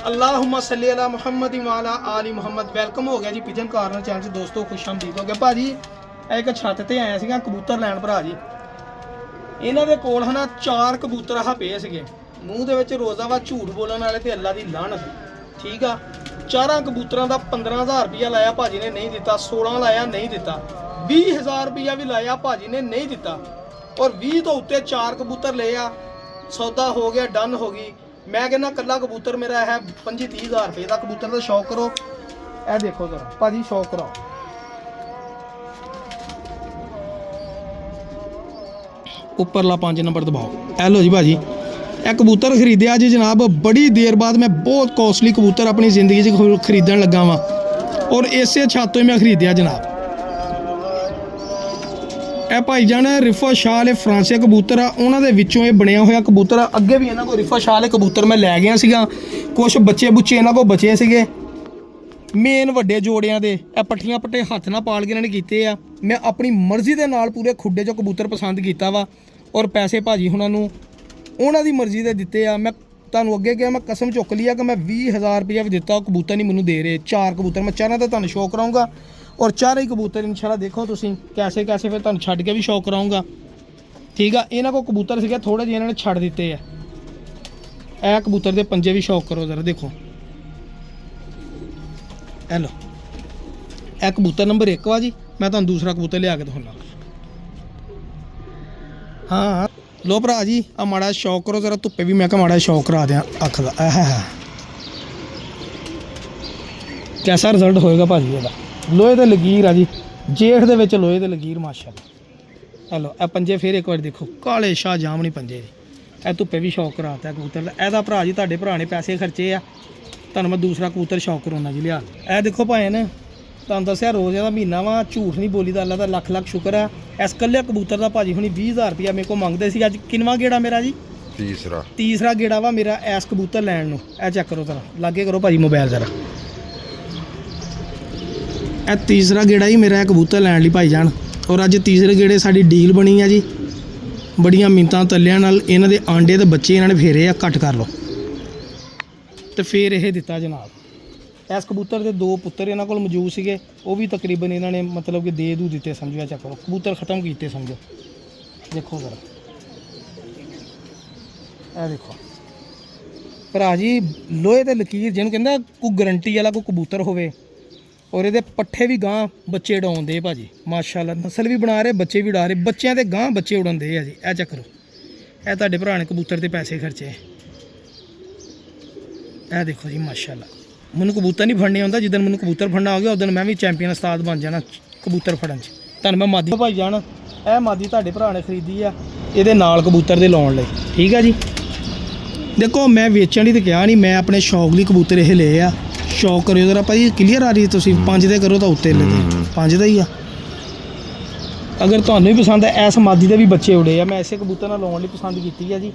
अल्लाहुम्मा सल्ली अला मुहम्मद व अला आलि मुहम्मद। वेलकम हो गया जी पिजन कॉर्नर चैनल 'ਚ ਦੋਸਤੋ ਖੁਸ਼ ਆਮਦੀਦ ਹੋ ਗਿਆ ਭਾਜੀ। ਇੱਕ ਛੱਤ ਤੇ ਆਇਆ ਸੀਗਾ ਕਬੂਤਰ ਲੈਣ ਭਰਾ ਜੀ। ਇਹਨਾਂ ਦੇ ਕੋਲ ਹਨਾ 4 ਕਬੂਤਰ ਆਹ ਪਏ ਸੀਗੇ। ਮੂੰਹ ਦੇ ਵਿੱਚ ਰੋਜ਼ਾ ਵਾ, ਝੂਠ ਬੋਲਣ ਵਾਲੇ ਤੇ ਅੱਲਾ ਦੀ ਲਾਹਨਤ। ਠੀਕ ਆ, 4 ਕਬੂਤਰਾਂ ਦਾ 15000 ਰੁਪਇਆ ਲਾਇਆ ਭਾਜੀ ਨੇ, ਨਹੀਂ ਦਿੱਤਾ। 16 ਲਾਇਆ, ਨਹੀਂ ਦਿੱਤਾ। 20000 ਰੁਪਇਆ ਵੀ ਲਾਇਆ ਭਾਜੀ ਨੇ, ਨਹੀਂ ਦਿੱਤਾ। ਔਰ 20 ਤੋਂ ਉੱਤੇ 4 ਕਬੂਤਰ ਲਏ ਆ। ਸੌਦਾ ਹੋ ਗਿਆ, ਡਨ ਹੋ ਗਈ। मैं कहना कला कबूतर मेरा है 25-30 हज़ार रुपये का। कबूतर का शौक करो, ए देखो जरा भाजी, शौक करो। उपरला 5 नंबर दबाओ। ए लो जी भाजी, ए कबूतर खरीदया जी जनाब। बड़ी देर बाद मैं बहुत कॉस्टली कबूतर अपनी जिंदगी खरीदन लगा वा, और इसे छत तो मैं खरीदया जनाब। ਇਹ ਭਾਈ ਜਾਨ ਰਿਫਾ ਸ਼ਾਹ ਵਾਲੇ ਫਰਾਂਸੇ ਕਬੂਤਰ ਆ, ਉਹਨਾਂ ਦੇ ਵਿੱਚੋਂ ਇਹ ਬਣਿਆ ਹੋਇਆ ਕਬੂਤਰ ਆ। ਅੱਗੇ ਵੀ ਇਹਨਾਂ ਕੋਲ ਰਿਫਾ ਸ਼ਾਹ ਵਾਲੇ ਕਬੂਤਰ ਮੈਂ ਲੈ ਗਿਆ ਸੀਗਾ। ਕੁਝ ਬੱਚੇ ਬੁੱਚੇ ਇਹਨਾਂ ਕੋਲ ਬਚੇ ਸੀਗੇ ਮੇਨ ਵੱਡੇ ਜੋੜਿਆਂ ਦੇ। ਇਹ ਪੱਠੀਆਂ ਪੱਟੇ ਹੱਥ ਨਾਲ ਪਾਲ ਕੇ ਇਹਨਾਂ ਨੇ ਕੀਤੇ ਆ। ਮੈਂ ਆਪਣੀ ਮਰਜ਼ੀ ਦੇ ਨਾਲ ਪੂਰੇ ਖੁੱਡੇ 'ਚੋਂ ਕਬੂਤਰ ਪਸੰਦ ਕੀਤਾ ਵਾ, ਔਰ ਪੈਸੇ ਭਾਜੀ ਹੁਣਾਂ ਨੂੰ ਉਹਨਾਂ ਦੀ ਮਰਜ਼ੀ ਦੇ ਦਿੱਤੇ ਆ। ਮੈਂ ਤੁਹਾਨੂੰ ਅੱਗੇ ਕਿਹਾ, ਮੈਂ ਕਸਮ ਚੁੱਕ ਲਈ ਆ ਕਿ ਮੈਂ 20000 ਰੁਪਇਆ ਵੀ ਦਿੱਤਾ, ਉਹ ਕਬੂਤਰ ਨਹੀਂ ਮੈਨੂੰ ਦੇ ਰਹੇ। 4 ਕਬੂਤਰ ਮੈਂ ਚਾਰਾਂ ਦਾ ਤੁਹਾਨੂੰ ਸ਼ੌਕ ਕਰਾਉਂਗਾ, और 4 ही कबूतर इंशाल्लाह देखो तुसी कैसे कैसे फिर तुहानू छड्ड के भी शौक कराऊंगा। ठीक है, इन्हां को कबूतर सीगे थोड़े जिहे इन्हां ने छड्ड दिते है। ए कबूतर दे पंजे भी शौक करो जरा, देखो ए लो, ए कबूतर नंबर 1 वा जी। मैं तुहानू दूसरा कबूतर लिया के दिखाउणा। हाँ लो भरा जी, आ माड़ा शौक करो जरा धुप्पे भी। मैं कहा माड़ा शौक करा दें अख दा। कैसा रिजल्ट होएगा भाजी ਇਹਦਾ। लोहे ਦੇ लकीर आ जी, जेठ ਦੇ ਵਿੱਚ ਲੋਹੇ ਦੇ ਲਕੀਰ ਮਾਸ਼ਾਅੱਲਾ। ਹੈਲੋ, ਇਹ ਪੰਜੇ ਫੇਰ ਇੱਕ ਵਾਰ ਦੇਖੋ, ਕਾਲੇ ਸ਼ਾਹ ਜਾਮਣੀ ਪੰਜੇ ਜੀ। ਇਹ ਧੁੱਪੇ ਵੀ ਸ਼ੌਕ ਕਰਾਤਾ ਕਬੂਤਰ ਦਾ। ਇਹਦਾ ਭਰਾ ਜੀ ਤੁਹਾਡੇ ਭਰਾ ਨੇ ਪੈਸੇ ਖਰਚੇ ਆ, ਤੁਹਾਨੂੰ ਮੈਂ ਦੂਸਰਾ ਕਬੂਤਰ ਸ਼ੌਕ ਕਰਾਉਣਾ ਜੀ ਲਿਆ। ਇਹ ਦੇਖੋ ਭਾਵੇਂ ਨੇ ਤੁਹਾਨੂੰ ਦੱਸਿਆ ਰੋਜ਼ੇ ਦਾ ਮਹੀਨਾ ਵਾ, ਝੂਠ ਨਹੀਂ ਬੋਲੀਦਾ। ਅੱਲਾ ਦਾ ਲੱਖ ਲੱਖ ਸ਼ੁਕਰ ਆ। ਇਸ ਕੱਲੇ ਕਬੂਤਰ ਦਾ ਭਾਜੀ ਹੁਣੀ 20000 ਰੁਪਇਆ ਮੇਰੇ ਕੋਲ ਮੰਗਦੇ ਸੀ। ਅੱਜ ਕਿੰਨਵਾਂ ਗੇੜਾ ਮੇਰਾ ਜੀ? ਤੀਸਰਾ ਗੇੜਾ ਵਾ ਮੇਰਾ ਇਸ ਕਬੂਤਰ ਲੈਣ ਨੂੰ। ਇਹ ਚੈੱਕ ਕਰੋ ਜ਼ਰਾ, ਲਾਗੇ ਕਰੋ ਭਾਜੀ ਮੋਬਾਈਲ ਜ਼ਰਾ। ਇਹ ਤੀਸਰਾ ਗੇੜਾ ਹੀ ਮੇਰਾ ਕਬੂਤਰ ਲੈਣ ਲਈ ਭਾਈ ਜਾਨ। ਔਰ ਅੱਜ ਤੀਸਰੇ ਗੇੜੇ ਸਾਡੀ ਡੀਲ ਬਣੀ ਆ ਜੀ। ਬੜੀਆਂ ਮਿੰਤਾਂ ਤੱਲਿਆਂ ਨਾਲ ਇਹਨਾਂ ਦੇ ਆਂਡੇ ਤੇ ਬੱਚੇ ਇਹਨਾਂ ਨੇ ਫੇਰੇ ਆ, ਘੱਟ ਕਰ ਲਓ ਤੇ ਫੇਰ ਇਹ ਦਿੱਤਾ ਜਨਾਬ। ਇਸ ਕਬੂਤਰ ਦੇ 2 ਪੁੱਤਰ ਇਹਨਾਂ ਕੋਲ ਮੌਜੂਦ ਸੀਗੇ, ਉਹ ਵੀ ਤਕਰੀਬਨ ਇਹਨਾਂ ਨੇ ਮਤਲਬ ਕਿ ਦੇ ਦੂ ਦਿੱਤੇ ਸਮਝਿਆ। ਚੱਕ ਕਰੋ, ਕਬੂਤਰ ਖਤਮ ਕੀਤੇ ਸਮਝੋ। ਦੇਖੋ ਜ਼ਰਾ, ਇਹ ਦੇਖੋ ਭਰਾ ਜੀ, ਲੋਹੇ ਦੇ ਲਕੀਰ ਜਿਹਨੂੰ ਕਹਿੰਦਾ ਕੋਈ ਗਰੰਟੀ ਵਾਲਾ ਕੋਈ ਕਬੂਤਰ ਹੋਵੇ। और ये पट्ठे भी गां बच्चे उड़ाते भाजी माशाल्लाह। नस्ल भी बना रहे, बच्चे भी उड़ा रहे। बच्चों के गां बच्चे उड़ाते हैं जी। ए चक्कर ए तुहाडे भरा ने कबूतर के पैसे खर्चे। ए देखो जी माशाल्लाह। मैनू कबूतर नहीं फड़ने आता, जिदन मैनू कबूतर फड़ना हो गया उदन मैं भी चैंपीयन उस्ताद बन जाना कबूतर फड़न च। तुहानू मैं मादी भाई जान, ए मादी तुहाडे भरा ने खरीदी आ इहदे नाल कबूतर दे लाउण लई। ठीक है जी, देखो मैं वेचण लई ते कहा नहीं, मैं अपने शौक लई कबूतर ये ले आ। शौक करो जरा भाई, क्लीयर आ रही तुम 5 दे करो तो उत्ते लगे 5 का ही आ। अगर तुम्हें भी पसंद है, इस मादी के भी बच्चे उड़े आ। मैं इसे कबूतर ना लाने पसंद की है जी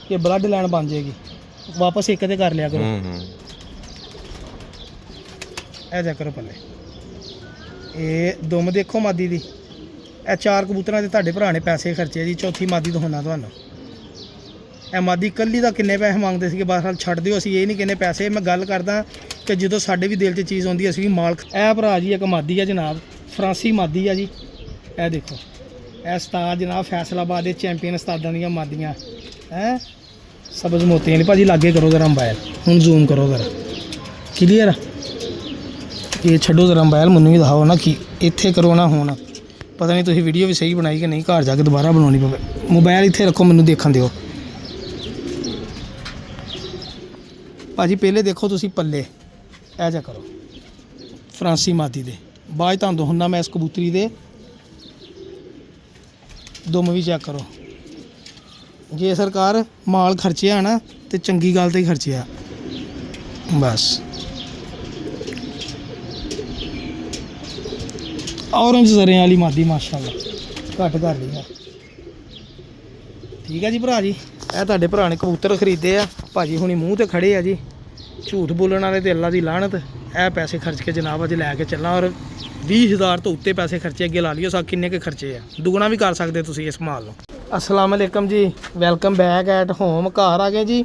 कि ब्लड लैन बन जाएगी। वापस एक दे कर लिया करो। ऐसा करो पहले ये दुम देखो मादी की। ए 4 कबूतर के तुहाडे भरा ने पैसे खर्चे जी। चौथी मादी दिखाना तुहानू। ਇਹ ਮਾਦੀ ਕੱਲੀ ਦਾ ਕਿੰਨੇ ਪੈਸੇ ਮੰਗਦੇ ਸੀਗੇ, ਬਸ ਛੱਡ ਦਿਓ, ਅਸੀਂ ਇਹ ਨਹੀਂ ਕਿੰਨੇ ਪੈਸੇ। ਮੈਂ ਗੱਲ ਕਰਦਾ ਕਿ ਜਦੋਂ ਸਾਡੇ ਵੀ ਦਿਲ 'ਚ ਚੀਜ਼ ਆਉਂਦੀ ਅਸੀਂ ਵੀ ਮਾਲਕ। ਇਹ ਭਰਾ ਜੀ ਇੱਕ ਮਾਦੀ ਆ ਜਨਾਬ, ਫਰਾਂਸੀ ਮਾਦੀ ਆ ਜੀ। ਇਹ ਦੇਖੋ, ਇਹ ਉਸਤਾਦ ਜਨਾਬ ਫੈਸਲਾਬਾਦ ਦੇ ਚੈਂਪੀਅਨ ਉਸਤਾਦਾਂ ਦੀਆਂ ਮਾਦੀਆਂ ਹੈ। ਸਬਜ਼ ਮੋਤੀਆਂ ਨੇ ਭਾਜੀ। ਲਾਗੇ ਕਰੋ ਜ਼ਰਾ ਮੋਬਾਈਲ, ਹੁਣ ਜ਼ੂਮ ਕਰੋ ਜ਼ਰਾ, ਕਲੀਅਰ ਆ। ਇਹ ਛੱਡੋ ਜ਼ਰਾ ਮੋਬਾਈਲ, ਮੈਨੂੰ ਵੀ ਦਿਖਾਓ ਨਾ ਕਿ ਇੱਥੇ ਕਰੋ ਨਾ। ਹੁਣ ਪਤਾ ਨਹੀਂ ਤੁਸੀਂ ਵੀਡੀਓ ਵੀ ਸਹੀ ਬਣਾਈ ਕਿ ਨਹੀਂ, ਘਰ ਜਾ ਕੇ ਦੁਬਾਰਾ ਬਣਾਉਣੀ ਪਵੇ। ਮੋਬਾਈਲ ਇੱਥੇ ਰੱਖੋ, ਮੈਨੂੰ ਦੇਖਣ ਦਿਓ ਭਾਜੀ। ਪਹਿਲੇ ਦੇਖੋ ਤੁਸੀਂ ਪੱਲੇ, ਇਹ ਜਾ ਕਰੋ ਫਰਾਂਸੀ ਮਾਦੀ ਦੇ। ਬਾਅਦ ਤੁਹਾਨੂੰ ਦਿਖਾਉਣਾ ਮੈਂ ਇਸ ਕਬੂਤਰੀ ਦੇ ਦੁਮ ਵੀ ਚੈੱਕ ਕਰੋ। ਜੇ ਸਰਕਾਰ ਮਾਲ ਖਰਚਿਆ ਨਾ ਤੇ ਚੰਗੀ ਗੱਲ ਤੇ ਹੀ ਖਰਚਿਆ ਬਸ। ਔਰੰਜ ਜ਼ਰਿਆਂ ਵਾਲੀ ਮਾਦੀ ਮਾਸ਼ਾਅੱਲਾ, ਘੱਟ ਕਰ ਲਈ ਹੈ। ਠੀਕ ਹੈ ਜੀ ਭਰਾ ਜੀ, ਇਹ ਤੁਹਾਡੇ ਭਰਾ ਨੇ ਕਬੂਤਰ ਖਰੀਦੇ ਆ ਭਾਜੀ ਹੁਣੀ ਮੂੰਹ ਤੇ ਖੜੇ ਆ ਜੀ। ਝੂਠ ਬੋਲਣ ਵਾਲੇ ਤੇ ਅੱਲਾ ਦੀ ਲਾਹਨਤ। ਇਹ ਪੈਸੇ ਖਰਚ ਕੇ ਜਨਾਬ ਅੱਜ ਲੈ ਕੇ ਚੱਲਾਂ। ਔਰ 20000 ਤੋਂ ਉੱਤੇ ਪੈਸੇ ਖਰਚੇ, ਅੱਗੇ ਲਾ ਲਿਓ ਸਾ ਕਿੰਨੇ ਕੇ ਖਰਚੇ ਆ। ਦੁਗਣਾ ਵੀ ਕਰ ਸਕਦੇ ਤੁਸੀਂ ਇਸ ਮਾਲ ਨੂੰ। अस्सलाम वालेकुम जी, वेलकम बैक एट होम। घर आ गए जी।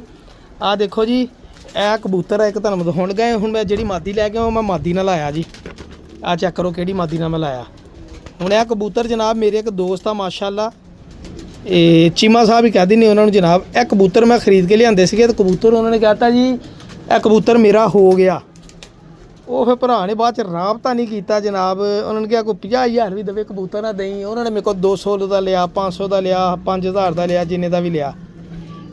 आ देखो जी, ਇਹ ਕਬੂਤਰ ਹੈ ਇੱਕ ਤੁਹਾਨੂੰ ਦਿਖਾਉਣ ਗਏ। ਹੁਣ ਮੈਂ ਜਿਹੜੀ ਮਾਦੀ ਲੈ ਕੇ ਆਇਆ ਮੈਂ ਮਾਦੀ ਨਾਲ ਲਾਇਆ ਜੀ। ਆ ਚੈੱਕ ਕਰੋ ਕਿਹੜੀ ਮਾਦੀ ਨਾਲ ਮੈਂ ਲਾਇਆ। ਹੁਣ ਇਹ ਕਬੂਤਰ ਜਨਾਬ ਮੇਰੇ ਇੱਕ ਦੋਸਤ ਆ ਮਾਸ਼ਾਅੱਲਾ, ਇਹ ਚੀਮਾ ਸਾਹਿਬ ਹੀ ਕਹਿ ਦਿੰਦੇ ਉਹਨਾਂ ਨੂੰ ਜਨਾਬ। ਇਹ ਕਬੂਤਰ ਮੈਂ ਖਰੀਦ ਕੇ ਲਿਆਂਦੇ ਸੀਗੇ ਤੇ ਕਬੂਤਰ ਉਹਨਾਂ ਨੇ ਕਹਿਤਾ ਜੀ ਇਹ ਕਬੂਤਰ ਮੇਰਾ ਹੋ ਗਿਆ। ਉਹ ਫਿਰ ਭਰਾ ਨੇ ਬਾਅਦ ਚ ਰਾਬਤਾ ਨਹੀਂ ਕੀਤਾ ਜਨਾਬ। ਉਹਨਾਂ ਨੇ ਕਿਹਾ ਕੋਈ 50,000 ਵੀ ਦੇਵੇ ਕਬੂਤਰ ਨਾ ਦੇਈ। ਉਹਨਾਂ ਨੇ ਮੇਰੇ ਕੋਲ 200 ਦਾ ਲਿਆ, 500 ਦਾ ਲਿਆ, 5000 ਦਾ ਲਿਆ, ਜਿੰਨੇ ਦਾ ਵੀ ਲਿਆ।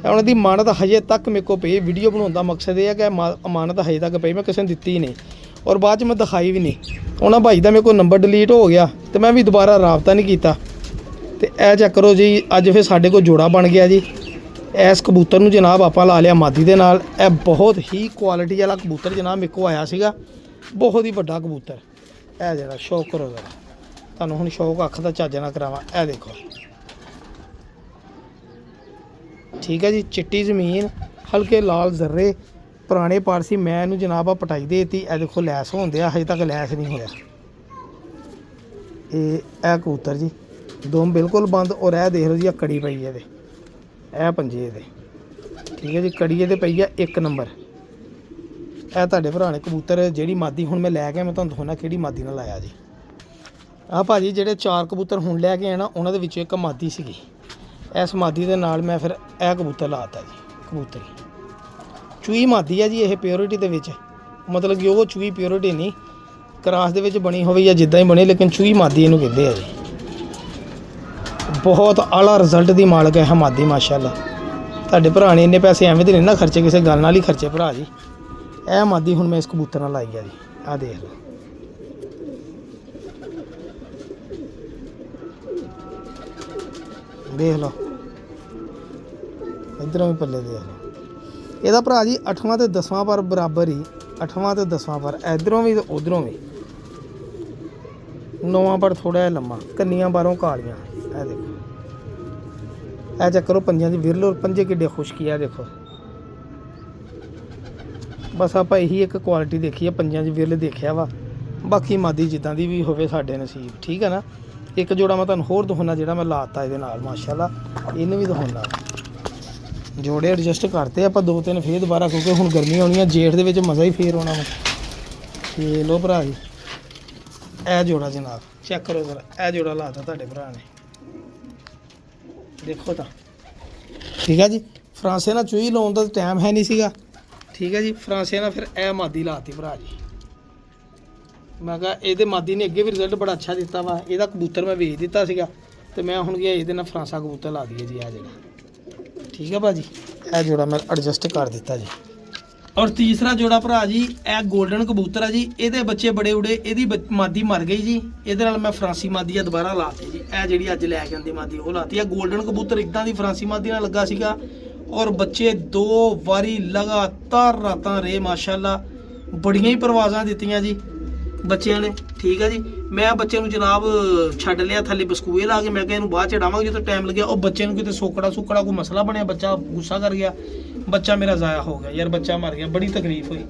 ਉਹਨਾਂ ਦੀ ਅਮਾਨਤ ਹਜੇ ਤੱਕ ਮੇਰੇ ਕੋਲ ਪਈ। ਵੀਡੀਓ ਬਣਾਉਣ ਦਾ ਮਕਸਦ ਇਹ ਹੈ ਕਿ ਅਮਾਨਤ ਹਜੇ ਤੱਕ ਪਈ, ਮੈਂ ਕਿਸੇ ਨੂੰ ਦਿੱਤੀ ਨਹੀਂ ਔਰ ਬਾਅਦ ਚ ਮੈਂ ਦਿਖਾਈ ਵੀ ਨਹੀਂ। ਉਹਨਾਂ ਭਾਈ ਦਾ ਮੇਰੇ ਕੋਲ ਨੰਬਰ ਡਿਲੀਟ ਹੋ ਗਿਆ ਤੇ ਮੈਂ ਵੀ ਦੁਬਾਰਾ ਰਾਬਤਾ ਨਹੀਂ ਕੀਤਾ। ਤੇ ਇਹ ਚੈੱਕ ਕਰੋ ਜੀ, ਅੱਜ ਫਿਰ ਸਾਡੇ ਕੋਲ ਜੋੜਾ ਬਣ ਗਿਆ ਜੀ। ਇਸ ਕਬੂਤਰ ਨੂੰ ਜਨਾਬ ਆਪਾਂ ਲਾ ਲਿਆ ਮਾਦੀ ਦੇ ਨਾਲ। ਇਹ ਬਹੁਤ ਹੀ ਕੁਆਲਿਟੀ ਵਾਲਾ ਕਬੂਤਰ ਜਨਾਬ ਮੇਰੇ ਕੋਲ ਆਇਆ ਸੀਗਾ, ਬਹੁਤ ਹੀ ਵੱਡਾ ਕਬੂਤਰ। ਇਹ ਜਿਹੜਾ ਸ਼ੌਕ ਕਰੋ ਜਰਾ, ਤੁਹਾਨੂੰ ਹੁਣ ਸ਼ੌਕ ਅੱਖ ਦਾ ਚੱਜ ਨਾ ਕਰਾਵਾਂ। ਇਹ ਦੇਖੋ ਠੀਕ ਹੈ ਜੀ, ਚਿੱਟੀ ਜ਼ਮੀਨ, ਹਲਕੇ ਲਾਲ ਜ਼ਰਰੇ, ਪੁਰਾਣੇ ਪਾਰਸੀ। ਮੈਂ ਇਹਨੂੰ ਜਨਾਬ ਆ ਪਟਾਈ ਦੇ ਦਿੱਤੀ। ਇਹ ਦੇਖੋ ਲੈਸ ਹੁੰਦੇ ਆ, ਹਜੇ ਤੱਕ ਲੈਸ ਨਹੀਂ ਹੋਇਆ। ਇਹ ਕਬੂਤਰ ਜੀ ਦਮ ਬਿਲਕੁਲ ਬੰਦ। ਔਰ ਇਹ ਦੇਖ ਲਓ ਜੀ, ਆ ਕੜੀ ਪਈ ਇਹਦੇ, ਇਹ ਪੰਜੇ ਇਹਦੇ, ਠੀਕ ਹੈ ਜੀ। ਕੜੀ ਇਹਦੇ ਪਈ ਆ 1 ਨੰਬਰ। ਇਹ ਤੁਹਾਡੇ ਭਰਾ ਨੇ ਕਬੂਤਰ ਜਿਹੜੀ ਮਾਦੀ ਹੁਣ ਮੈਂ ਲੈ ਕੇ ਮੈਂ ਤੁਹਾਨੂੰ ਦਿਖਾਉਣਾ ਕਿਹੜੀ ਮਾਦੀ ਨਾਲ ਲਾਇਆ ਜੀ। ਆਹ ਭਾਜੀ ਜਿਹੜੇ 4 ਕਬੂਤਰ ਹੁਣ ਲੈ ਕੇ ਆਏ ਨਾ, ਉਹਨਾਂ ਦੇ ਵਿੱਚੋਂ ਇੱਕ ਮਾਦੀ ਸੀਗੀ। ਇਸ ਮਾਦੀ ਦੇ ਨਾਲ ਮੈਂ ਫਿਰ ਇਹ ਕਬੂਤਰ ਲਾਤਾ ਜੀ। ਕਬੂਤਰੀ ਚੂਈ ਮਾਦੀ ਆ ਜੀ, ਇਹ ਪਿਓਰਿਟੀ ਦੇ ਵਿੱਚ, ਮਤਲਬ ਕਿ ਉਹ ਚੂਈ ਪਿਓਰਿਟੀ ਨਹੀਂ ਕਰਾਸ ਦੇ ਵਿੱਚ ਬਣੀ ਹੋਵੇ ਜਾਂ ਜਿੱਦਾਂ ਹੀ ਬਣੇ, ਲੇਕਿਨ ਚੂਈ ਮਾਦੀ ਇਹਨੂੰ ਕਹਿੰਦੇ ਆ ਜੀ। ਬਹੁਤ ਆਲਾ ਰਿਜ਼ਲਟ ਦੀ ਮਾਲਕ ਹੈ ਮਾਦੀ ਮਾਸ਼ਾਅੱਲਾ। ਤੁਹਾਡੇ ਭਰਾ ਨੇ ਇੰਨੇ ਪੈਸੇ ਐਵੇਂ ਦੇ ਨਹੀਂ ਨਾ ਖਰਚੇ, ਕਿਸੇ ਗੱਲ ਨਾਲ ਹੀ ਖਰਚੇ ਭਰਾ ਜੀ। ਇਹ ਮਾਦੀ ਹੁਣ ਮੈਂ ਇਸ ਕਬੂਤਰ ਨਾਲ ਲਾਈ ਆ ਜੀ। ਆਹ ਦੇਖ ਲਓ, ਦੇਖ ਲਓ ਇੱਧਰੋਂ ਵੀ ਪੱਲੇ ਦੇਖ ਲਓ। ਇਹਦਾ ਭਰਾ ਜੀ 8ਵਾਂ ਤੇ 10ਵਾਂ ਪਰ ਬਰਾਬਰ ਹੀ, 8ਵਾਂ ਤੇ 10ਵਾਂ ਪਰ ਇੱਧਰੋਂ ਵੀ ਤੇ ਉਧਰੋਂ ਵੀ। 9ਵਾਂ ਪਰ ਥੋੜਾ ਜਿਹਾ ਲੰਮਾ, ਕੰਨੀਆਂ ਬਾਹਰੋਂ ਕਾਲੀਆਂ। ਇਹ ਦੇਖੋ, ਇਹ ਚੈੱਕ ਕਰੋ ਪੰਜਾਂ ਦੀ ਵਿਰਲ, ਔਰ ਪੰਜੇ ਕਿੱਡੇ ਖੁਸ਼ਕੀ ਆ ਦੇਖੋ। ਬਸ ਆਪਾਂ ਇਹੀ ਇੱਕ ਕੁਆਲਿਟੀ ਦੇਖੀ ਆ, ਪੰਜਾਂ 'ਚ ਵਿਰਲ ਦੇਖਿਆ ਵਾ। ਬਾਕੀ ਮਾਦੀ ਜਿੱਦਾਂ ਦੀ ਵੀ ਹੋਵੇ ਸਾਡੇ ਨਸੀਬ, ਠੀਕ ਹੈ ਨਾ। ਇੱਕ ਜੋੜਾ ਮੈਂ ਤੁਹਾਨੂੰ ਹੋਰ ਦਿਖਾਉਣਾ ਜਿਹੜਾ ਮੈਂ ਲਾਤਾ ਇਹਦੇ ਨਾਲ ਮਾਸ਼ਾਅੱਲਾ, ਇਹਨੂੰ ਵੀ ਦਿਖਾਉਣਾ। ਜੋੜੇ ਐਡਜਸਟ ਕਰਤੇ ਆਪਾਂ 2-3 ਫੇਰ ਦੁਬਾਰਾ, ਕਿਉਂਕਿ ਹੁਣ ਗਰਮੀ ਆਉਣੀ ਆ, ਜੇਠ ਦੇ ਵਿੱਚ ਮਜ਼ਾ ਹੀ ਫੇਰ ਆਉਣਾ ਵਾ। ਤੇ ਲੋ ਭਰਾ ਜੀ ਇਹ ਜੋੜਾ ਜਨਾਬ ਚੈੱਕ ਕਰੋ ਜ਼ਰਾ, ਇਹ ਜੋੜਾ ਲਾਤਾ ਤੁਹਾਡੇ ਭਰਾ ਨੇ, ਦੇਖੋ ਤਾਂ ਠੀਕ ਹੈ ਜੀ। ਫਰਾਂਸੇ ਨਾਲ ਚੂਹੀ ਲਾਉਣ ਦਾ ਟਾਈਮ ਹੈ ਨਹੀਂ ਸੀਗਾ, ਠੀਕ ਹੈ ਜੀ। ਫਰਾਂਸੇ ਨਾਲ ਫਿਰ ਇਹ ਮਾਦੀ ਲਾਤੀ ਭਰਾ ਜੀ। ਮੈਂ ਕਿਹਾ ਇਹਦੇ ਮਾਦੀ ਨੇ ਅੱਗੇ ਵੀ ਰਿਜ਼ਲਟ ਬੜਾ ਅੱਛਾ ਦਿੱਤਾ ਵਾ। ਇਹਦਾ ਕਬੂਤਰ ਮੈਂ ਵੇਚ ਦਿੱਤਾ ਸੀਗਾ ਤੇ ਮੈਂ ਹੁਣ ਗਿਆ ਇਹਦੇ ਨਾਲ ਫਰਾਂਸਾ ਕਬੂਤਰ ਲਾ ਦਈਏ ਜੀ। ਇਹ ਜਿਹੜਾ ਠੀਕ ਹੈ ਭਾਜੀ, ਇਹ ਜੋੜਾ ਮੈਂ ਐਡਜਸਟ ਕਰ ਦਿੱਤਾ ਜੀ। ਔਰ ਤੀਸਰਾ ਜੋੜਾ ਭਰਾ ਜੀ ਇਹ 골ਡਨ ਕਬੂਤਰ ਆ ਜੀ। ਇਹਦੇ ਬੱਚੇ ਬੜੇ ਉੜੇ, ਇਹਦੀ ਮਾਦੀ ਮਰ ਗਈ ਜੀ। ਇਹਦੇ ਨਾਲ ਮੈਂ ਫਰਾਂਸੀ ਮਾਦੀ ਆ ਦੁਬਾਰਾ ਲਾਤੀ ਜੀ। ਇਹ ਜਿਹੜੀ ਅੱਜ ਲੈ ਕੇ ਆਂਦੀ ਮਾਦੀ ਉਹ ਲਾਤੀ ਆ। 골ਡਨ ਕਬੂਤਰ ਇਦਾਂ ਦੀ ਫਰਾਂਸੀ ਮਾਦੀ ਨਾਲ ਲੱਗਾ ਸੀਗਾ ਔਰ ਬੱਚੇ 2 ਵਾਰੀ ਲਗਾਤਾਰ ਰਾਤਾਂ ਰਹੇ ਮਾਸ਼ਾਅੱਲਾ। ਬੜੀਆਂ ਹੀ ਪਰਵਾਜ਼ਾਂ ਦਿੱਤੀਆਂ ਜੀ ਬੱਚਿਆਂ ਨੇ, ਠੀਕ ਹੈ ਜੀ। ਮੈਂ ਬੱਚੇ ਨੂੰ ਜਨਾਬ ਛੱਡ ਲਿਆ ਥੱਲੇ ਬਸਕੂਏ ਲਾ ਕੇ। ਮੈਂ ਕਿਹਾ ਇਹਨੂੰ ਬਾਅਦ ਚੜਾਵਾਂਗੇ ਜਦੋਂ ਟਾਈਮ ਲੱਗਿਆ। ਉਹ ਬੱਚੇ ਨੂੰ ਕਿਤੇ ਸੋਕੜਾ ਕੋਈ ਮਸਲਾ ਬਣਿਆ, ਬੱਚਾ ਗੁੱਸਾ ਕਰ ਗਿਆ, ਬੱਚਾ ਮੇਰਾ ਜ਼ਾਇਆ ਹੋ ਗਿਆ ਯਾਰ, ਬੱਚਾ ਮਰ ਗਿਆ। ਬੜੀ ਤਕਲੀਫ ਹੋਈ।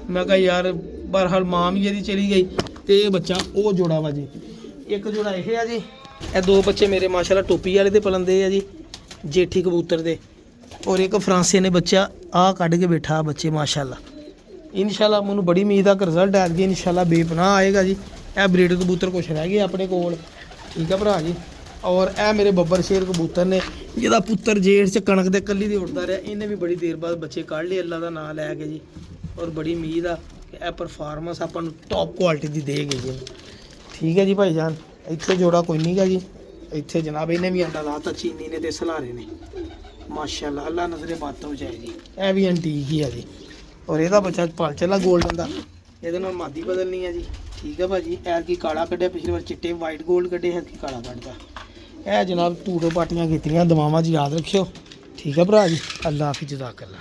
ਮੈਂ ਕਿਹਾ ਯਾਰ ਬਹਰਹਾਲ ਮਾਂ ਵੀ ਇਹਦੀ ਚਲੀ ਗਈ ਤੇ ਇਹ ਬੱਚਾ ਉਹ ਜੋੜਾ ਵਾ ਜੀ। ਇੱਕ ਜੋੜਾ ਇਹ ਆ ਜੀ। ਇਹ 2 ਬੱਚੇ ਮੇਰੇ ਮਾਸ਼ਾਅੱਲਾ ਟੋਪੀ ਵਾਲੇ ਦੇ ਪਲੰਦੇ ਆ ਜੀ, ਜੇਠੀ ਕਬੂਤਰ ਦੇ। ਔਰ ਇੱਕ ਫਰਾਂਸੇ ਨੇ ਬੱਚਾ ਆਹ ਕੱਢ ਕੇ ਬੈਠਾ ਬੱਚੇ ਮਾਸ਼ਾਅੱਲਾ। ਇਨਸ਼ਾਅੱਲਾ ਮੈਨੂੰ ਬੜੀ ਉਮੀਦ ਆ ਕਿ ਰਿਜ਼ਲਟ ਆ ਜੀ ਇਨਸ਼ਾਅੱਲਾ ਬੇਪਨਾਹ ਆਏਗਾ ਜੀ। ਇਹ ਬਰੀਡ ਕਬੂਤਰ ਕੁਛ ਰਹਿ ਗਏ ਆਪਣੇ ਕੋਲ, ਠੀਕ ਆ ਭਰਾ ਜੀ। ਔਰ ਇਹ ਮੇਰੇ ਬੱਬਰ ਸ਼ੇਰ ਕਬੂਤਰ ਨੇ, ਜਿਹਦਾ ਪੁੱਤਰ ਜੇਠ 'ਚ ਕਣਕ ਦੇ ਕੱਲੀ ਦੀ ਉੱਡਦਾ ਰਿਹਾ। ਇਹਨੇ ਵੀ ਬੜੀ ਦੇਰ ਬਾਅਦ ਬੱਚੇ ਕੱਢ ਲਏ ਅੱਲਾ ਦਾ ਨਾਂ ਲੈ ਕੇ ਜੀ। ਔਰ ਬੜੀ ਉਮੀਦ ਆ ਕਿ ਇਹ ਪਰਫਾਰਮੈਂਸ ਆਪਾਂ ਨੂੰ ਟੌਪ ਕੁਆਲਿਟੀ ਦੀ ਦੇਗੇ ਜੀ, ਠੀਕ ਹੈ ਜੀ ਭਾਈ ਜਾਨ। ਇੱਥੇ ਜੋੜਾ ਕੋਈ ਨਹੀਂ ਗਾ ਜੀ। ਇੱਥੇ ਜਨਾਬ ਇਹਨੇ ਵੀ ਅੰਡਾ ਲਾਤਾ, ਚੀਨੀ ਨੇ ਤੇ ਸਲਾਰੇ ਨੇ ਮਾਸ਼ਾਅੱਲਾ। ਅੱਲਾ ਨਜ਼ਰੇ ਬਾਤ ਤੋਂ ਬਚਾਏ ਜੀ। ਇਹ ਵੀ ਐਂਟੀਕ ਹੀ ਆ ਜੀ। ਔਰ ਇਹਦਾ ਬੱਚਾ ਪਲ ਚੱਲਾ 골ਡਨ ਦਾ, ਇਹਦੇ ਨਾਲ ਮਾਦੀ ਬਦਲਣੀ ਹੈ ਜੀ, ਠੀਕ ਹੈ ਭਾਜੀ। ਐਰ ਕੀ ਕਾਲਾ ਕੱਢਿਆ, ਪਿਛਲੀ ਵਾਰ ਚਿੱਟੇ ਵਾਈਟ 골ਡ ਕੱਢੇ, ਐਰ ਕੀ ਕਾਲਾ ਕੱਢਦਾ। ਇਹ ਜਨਾਬ ਧੂੜੋ ਪਾਟੀਆਂ ਕੀਤੀਆਂ, ਦਵਾਵਾਂ 'ਚ ਯਾਦ ਰੱਖਿਓ, ਠੀਕ ਹੈ ਭਰਾ ਜੀ। ਅੱਲਾ ਹਾਫਿਜ਼, ਜਜ਼ਾਕੱਲਾ।